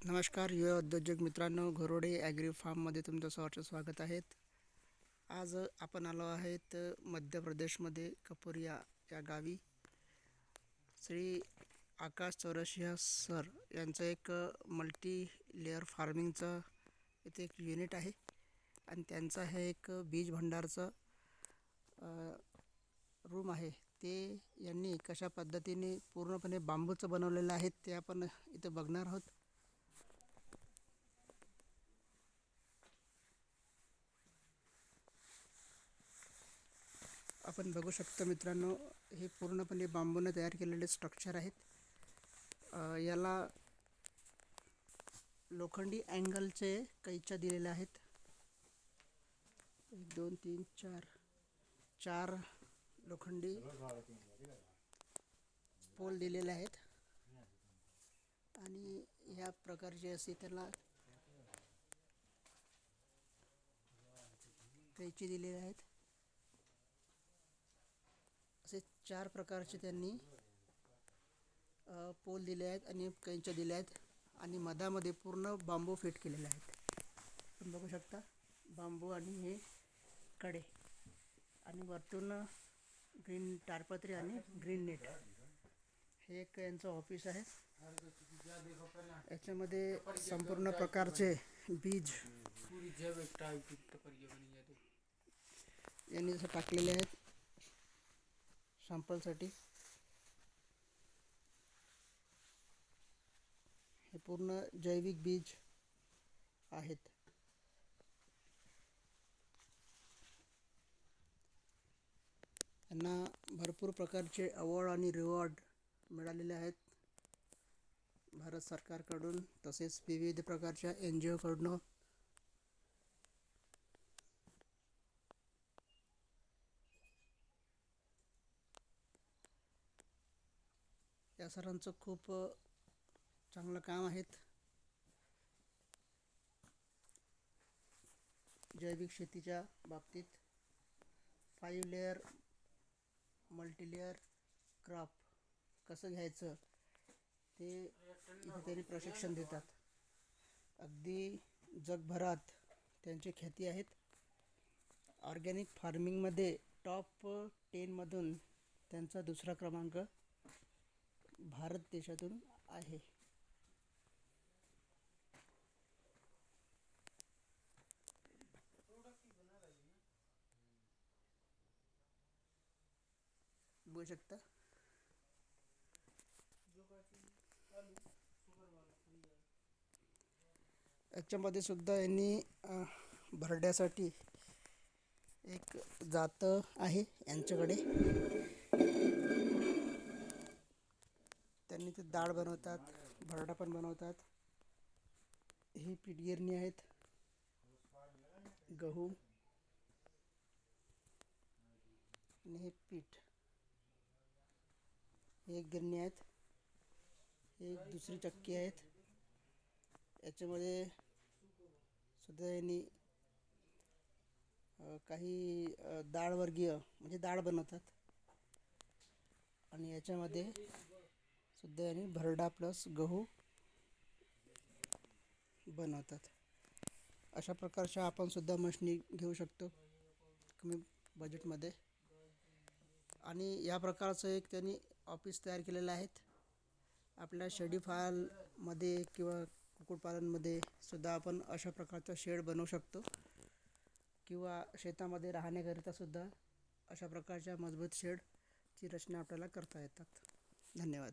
नमस्कार युवा उद्योजक मित्रांनो, घरोडे ॲग्री फार्ममध्ये तुमचं सहर्ष स्वागत आहे. आज आपण आलो आहेत मध्य प्रदेशमध्ये कपुरिया या गावी. श्री आकाश चौरसिया सर यांचं एक मल्टी लेअर फार्मिंगचं इथे एक युनिट आहे आणि त्यांचा हे एक बीज भंडारचं रूम आहे. ते यांनी कशा पद्धतीने पूर्णपणे बांबूचं बनवलेलं आहे ते आपण इथे बघणार आहोत. आपण बघू शकतो मित्रांनो, हे पूर्णपणे बांबूने तयार केलेले स्ट्रक्चर आहेत. याला लोखंडी अँगलचे कैच्या दिलेल्या आहेत. 1 2 3 4 लोखंडी पोल दिलेले आहेत आणि या प्रकारचे असे त्याला कैची दिलेले आहेत. असे 4 प्रकारचे त्यांनी पोल दिले आहेत आणि कैच्या दिल्या आहेत आणि मधामध्ये पूर्ण बांबू फिट केलेले आहेत. आपण बघू शकता बांबू आणि हे कडे आणि वरतून ग्रीन टारपत्री आणि ग्रीन नेट. हे एक यांचं ऑफिस आहे. याच्यामध्ये संपूर्ण प्रकारचे बीज यांनी जसं टाकलेले आहेत सॅम्पलसाठी. हे पूर्ण जैविक बीज आहेत. यांना भरपूर प्रकारचे अवॉर्ड आणि रिवॉर्ड मिळालेले आहेत भारत सरकारकडून, तसेच विविध प्रकारच्या NGO कडून. या सरांचं खूप चांगलं काम आहे. जैविक शेतीच्या बाबतीत 5 लेअर मल्टीलेअर क्रॉप कसं घ्यायचं ते इथे त्यांनी प्रशिक्षण देतात. अगदी जगभरात त्यांची ख्याती आहेत. ऑर्गॅनिक फार्मिंगमध्ये टॉप 10मधून त्यांचा 2रा क्रमांक भारत देशातून आहे. बघू शकता याच्यामध्ये सुद्धा यांनी भरड्यासाठी एक जात आहे यांच्याकडे. त्यांनी ते डाळ बनवतात, भरडा पण बनवतात. ही पीठ गिरणी आहेत. गहू आणि हे पीठ, हे एक गिरणी आहेत. एक दुसरी चक्की आहेत. याच्यामध्ये सुद्धा यांनी काही डाळवर्गीय म्हणजे डाळ बनवतात आणि याच्यामध्ये सुद्धा यांनी भरडा प्लस गहू बनवतात. अशा प्रकारच्या आपण सुद्धा मशिनी घेऊ शकतो कमी बजेटमध्ये. आणि या प्रकारचं एक त्यांनी ऑफिस तयार केलेलं आहे. आपल्या शेळीपालनमध्ये किंवा कुक्कुटपालनमध्ये सुद्धा आपण अशा प्रकारचा शेड बनवू शकतो किंवा शेतामध्ये राहण्याकरिता सुद्धा अशा प्रकारच्या मजबूत शेडची रचना आपल्याला करता येतात. धन्यवाद.